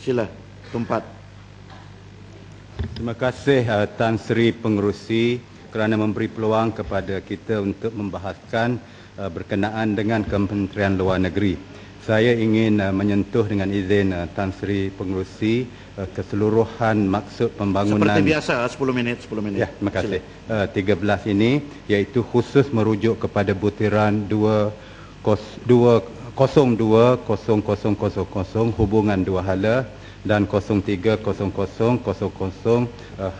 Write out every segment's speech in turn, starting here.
Sila, tempat. Terima kasih Tan Sri Pengerusi kerana memberi peluang kepada kita untuk membahaskan berkenaan dengan Kementerian Luar Negeri. Saya ingin menyentuh dengan izin Tan Sri Pengerusi keseluruhan maksud pembangunan. Seperti biasa, 10 minit. Ya, terima kasih. 13 ini iaitu khusus merujuk kepada butiran 020000 hubungan dua hala dan 030000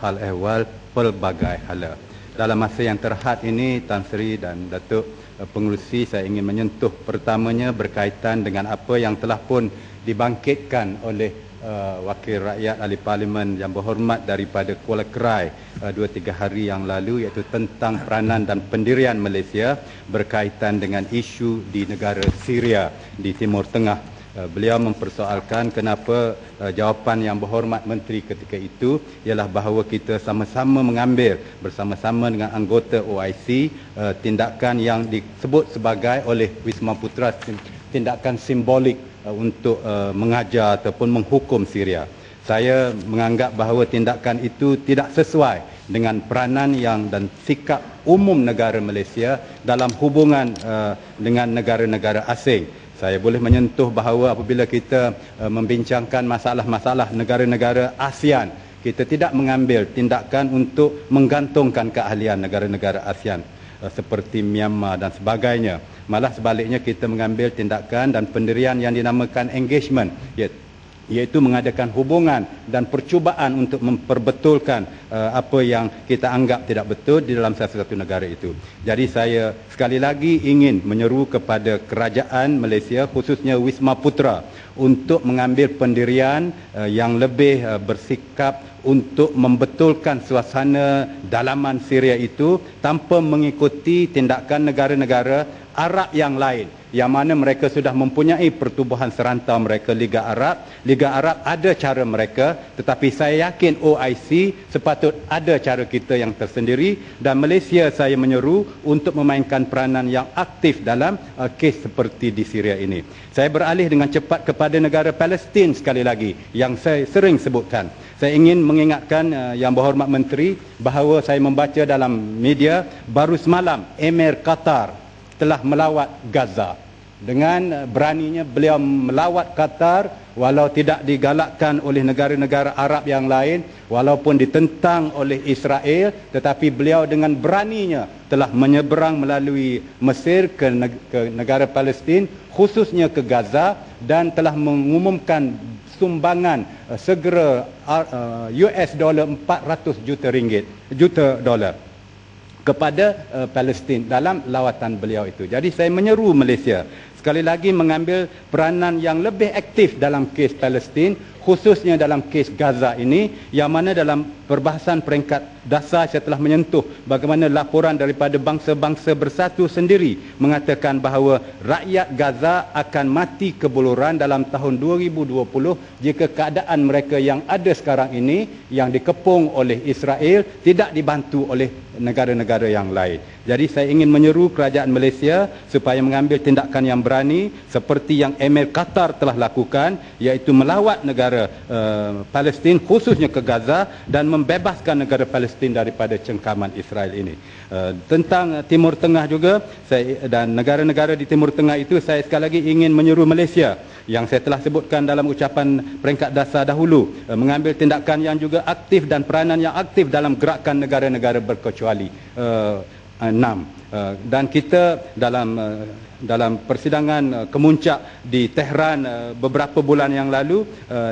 hal ehwal pelbagai hala. Dalam masa yang terhad ini, Tan Sri dan Datuk Pengerusi, saya ingin menyentuh pertamanya berkaitan dengan apa yang telah pun dibangkitkan oleh Wakil Rakyat Ahli Parlimen yang berhormat daripada Kuala Krai 2-3 hari yang lalu, iaitu tentang peranan dan pendirian Malaysia berkaitan dengan isu di negara Syria di Timur Tengah. Beliau mempersoalkan kenapa jawapan yang berhormat menteri ketika itu ialah bahawa kita sama-sama mengambil bersama-sama dengan anggota OIC tindakan yang disebut sebagai oleh Wisma Putra tindakan simbolik untuk mengajar ataupun menghukum Syria. Saya menganggap bahawa tindakan itu tidak sesuai dengan peranan yang dan sikap umum negara Malaysia dalam hubungan dengan negara-negara asing. Saya boleh menyentuh bahawa apabila kita membincangkan masalah-masalah negara-negara ASEAN, kita tidak mengambil tindakan untuk menggantungkan keahlian negara-negara ASEAN seperti Myanmar dan sebagainya. Malah sebaliknya kita mengambil tindakan dan pendirian yang dinamakan engagement, iaitu mengadakan hubungan dan percubaan untuk memperbetulkan apa yang kita anggap tidak betul di dalam salah satu negara itu. Jadi saya sekali lagi ingin menyeru kepada kerajaan Malaysia, khususnya Wisma Putra, untuk mengambil pendirian yang lebih bersikap untuk membetulkan suasana dalaman Syria itu tanpa mengikuti tindakan negara-negara Arab yang lain, yang mana mereka sudah mempunyai pertubuhan serantau mereka, Liga Arab. Liga Arab ada cara mereka, tetapi saya yakin OIC sepatut ada cara kita yang tersendiri, dan Malaysia saya menyeru untuk memainkan peranan yang aktif dalam kes seperti di Syria ini. Saya beralih dengan cepat kepada negara Palestin sekali lagi yang saya sering sebutkan. Saya ingin mengingatkan Yang Berhormat Menteri bahawa saya membaca dalam media baru semalam Emir Qatar telah melawat Gaza. Dengan beraninya beliau melawat Qatar, walau tidak digalakkan oleh negara-negara Arab yang lain, walaupun ditentang oleh Israel, tetapi beliau dengan beraninya telah menyeberang melalui Mesir ke negara Palestin, khususnya ke Gaza, dan telah mengumumkan sumbangan segera US dollar 400 juta dolar kepada Palestin dalam lawatan beliau itu. Jadi saya menyeru Malaysia sekali lagi mengambil peranan yang lebih aktif dalam kes Palestin, khususnya dalam kes Gaza ini, yang mana dalam perbahasan peringkat dasar saya telah menyentuh bagaimana laporan daripada bangsa-bangsa bersatu sendiri mengatakan bahawa rakyat Gaza akan mati kebuluran dalam tahun 2020 jika keadaan mereka yang ada sekarang ini yang dikepung oleh Israel tidak dibantu oleh negara-negara yang lain. Jadi saya ingin menyeru kerajaan Malaysia supaya mengambil tindakan yang berani seperti yang Emir Qatar telah lakukan, iaitu melawat negara Palestin, khususnya ke Gaza, dan membebaskan negara Palestin daripada cengkaman Israel ini. Tentang Timur Tengah juga, dan negara-negara di Timur Tengah itu, saya sekali lagi ingin menyeru Malaysia yang saya telah sebutkan dalam ucapan peringkat dasar dahulu, mengambil tindakan yang juga aktif dan peranan yang aktif dalam gerakan negara-negara berkecuali 6. Dan kita dalam persidangan kemuncak di Tehran beberapa bulan yang lalu,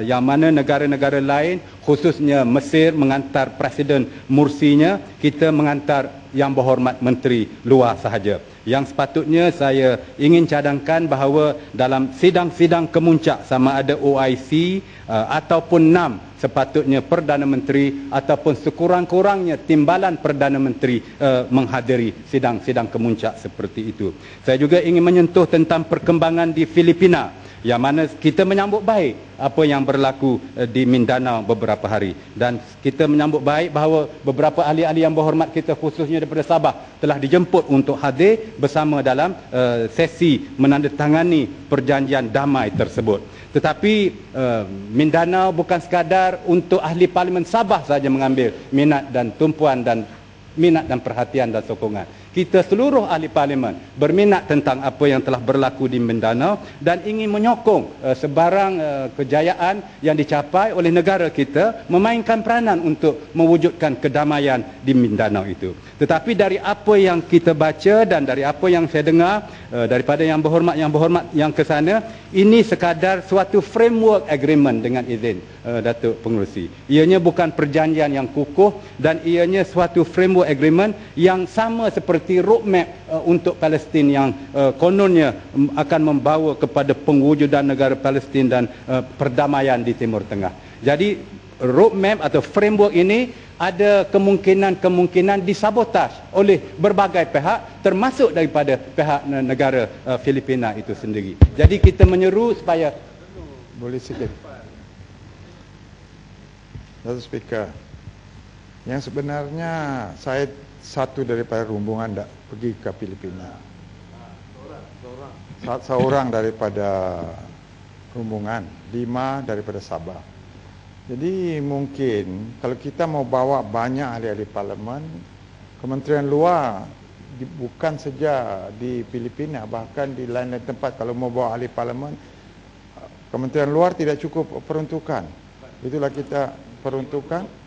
yang mana negara-negara lain khususnya Mesir mengantar Presiden Mursinya, kita mengantar Yang Berhormat Menteri luar sahaja. Yang sepatutnya saya ingin cadangkan bahawa dalam sidang-sidang kemuncak sama ada OIC ataupun NAM, sepatutnya Perdana Menteri ataupun sekurang-kurangnya timbalan Perdana Menteri menghadiri sidang-sidang kemuncak seperti itu. Saya juga ingin menyentuh tentang perkembangan di Filipina. yang mana kita menyambut baik apa yang berlaku di Mindanao beberapa hari, dan kita menyambut baik bahawa beberapa ahli-ahli yang berhormat kita khususnya daripada Sabah telah dijemput untuk hadir bersama dalam sesi menandatangani perjanjian damai tersebut. Tetapi Mindanao bukan sekadar untuk ahli parlimen Sabah saja mengambil minat dan tumpuan dan minat dan perhatian dan sokongan. Kita seluruh ahli parlimen berminat tentang apa yang telah berlaku di Mindanao dan ingin menyokong sebarang kejayaan yang dicapai oleh negara kita, memainkan peranan untuk mewujudkan kedamaian di Mindanao itu. Tetapi dari apa yang kita baca dan dari apa yang saya dengar daripada yang berhormat yang ke sana, ini sekadar suatu framework agreement dengan izin Datuk Pengerusi. Ianya bukan perjanjian yang kukuh dan ianya suatu framework agreement yang sama seperti roadmap untuk Palestin yang kononnya akan membawa kepada pengwujudan negara Palestin dan perdamaian di Timur Tengah. Jadi roadmap atau framework ini ada kemungkinan disabotaj oleh berbagai pihak, termasuk daripada pihak negara Filipina itu sendiri. Jadi kita menyeru supaya boleh sikit. Datuk Speaker, yang sebenarnya saya satu daripada rombongan tak pergi ke Filipina. Seorang daripada rombongan, 5 daripada Sabah. Jadi mungkin kalau kita mau bawa banyak ahli-ahli parlimen, Kementerian Luar bukan saja di Filipina, bahkan di lain-lain tempat kalau mau bawa ahli parlimen, Kementerian Luar tidak cukup peruntukan. Itulah kita peruntukan.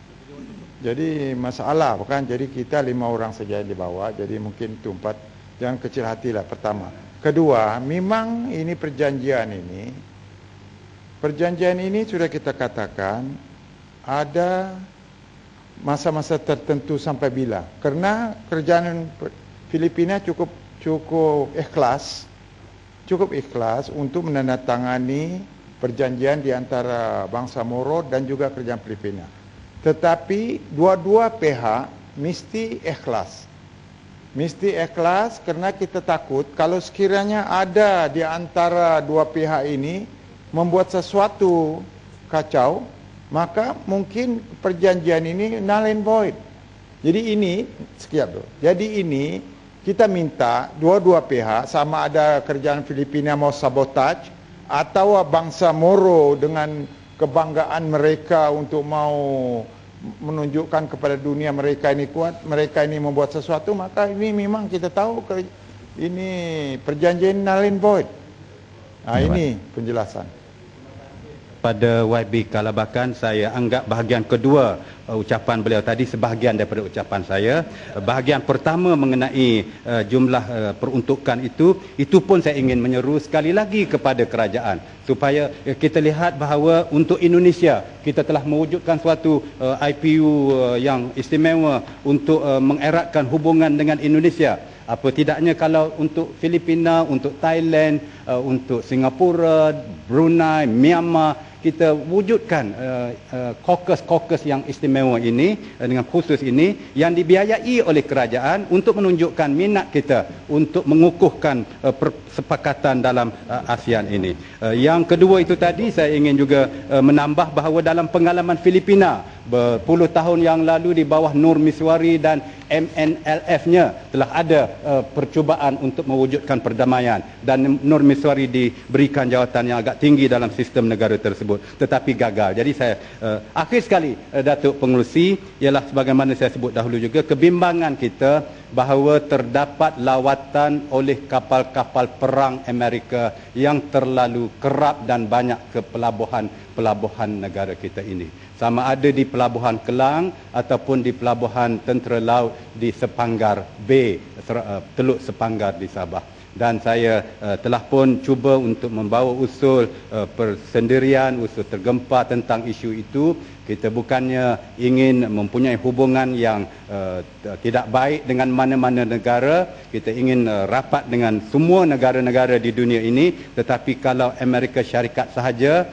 Jadi masalah bukan, jadi kita 5 orang saja yang dibawa, jadi mungkin itu 4. Jangan kecil hatilah, pertama. Kedua, memang ini perjanjian ini sudah kita katakan ada masa-masa tertentu sampai bila. Kerana kerajaan Filipina cukup ikhlas untuk menandatangani perjanjian di antara bangsa Moro dan juga kerajaan Filipina. Tetapi dua-dua pihak mesti ikhlas. Mesti ikhlas kerana kita takut kalau sekiranya ada di antara dua pihak ini membuat sesuatu kacau, maka mungkin perjanjian ini null and void. Jadi ini Jadi kita minta dua-dua pihak, sama ada kerajaan Filipina mau sabotaj atau bangsa Moro dengan kebanggaan mereka untuk mau menunjukkan kepada dunia mereka ini kuat, mereka ini membuat sesuatu, maka ini memang kita tahu ini perjanjian null and void. Ini penjelasan. Pada YB Kalabakan, saya anggap bahagian kedua ucapan beliau tadi sebahagian daripada ucapan saya. Bahagian pertama mengenai jumlah peruntukan itu pun saya ingin menyeru sekali lagi kepada kerajaan supaya kita lihat bahawa untuk Indonesia kita telah mewujudkan suatu IPU yang istimewa untuk mengeratkan hubungan dengan Indonesia. Apa tidaknya kalau untuk Filipina, untuk Thailand, untuk Singapura, Brunei, Myanmar, kita wujudkan caucus yang istimewa ini dengan khusus ini yang dibiayai oleh kerajaan untuk menunjukkan minat kita untuk mengukuhkan persepakatan dalam ASEAN ini. Yang kedua itu tadi saya ingin juga menambah bahawa dalam pengalaman Filipina berpuluh tahun yang lalu di bawah Nur Miswari dan MNLF-nya telah ada percubaan untuk mewujudkan perdamaian dan Nur Miswari diberikan jawatan yang agak tinggi dalam sistem negara tersebut, tetapi gagal. Jadi saya akhir sekali Datuk Pengerusi, ialah sebagaimana saya sebut dahulu juga, kebimbangan kita bahawa terdapat lawatan oleh kapal-kapal perang Amerika yang terlalu kerap dan banyak ke pelabuhan negara kita ini, sama ada di Pelabuhan Kelang ataupun di Pelabuhan Tentera Laut di Sepanggar Bay, Teluk Sepanggar di Sabah. Dan saya telah pun cuba untuk membawa usul persendirian, usul tergempar tentang isu itu, Kita bukannya ingin mempunyai hubungan yang tidak baik dengan mana-mana negara. Kita ingin rapat dengan semua negara-negara di dunia ini. Tetapi kalau Amerika Syarikat sahaja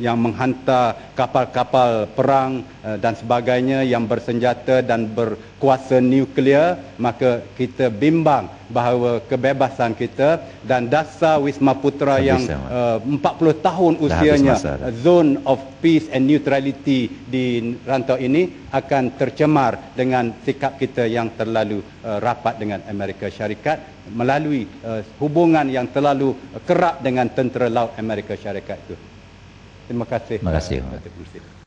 yang menghantar kapal-kapal perang dan sebagainya yang bersenjata dan berkuasa nuklear, maka kita bimbang bahawa kebebasan kita dan dasar Wisma Putra yang 40 tahun usianya, zone of peace and neutrality di rantau ini akan tercemar dengan sikap kita yang terlalu rapat dengan Amerika Syarikat melalui hubungan yang terlalu kerap dengan tentera laut Amerika Syarikat itu. Terima kasih. Terima kasih. Datuk Pengerusi.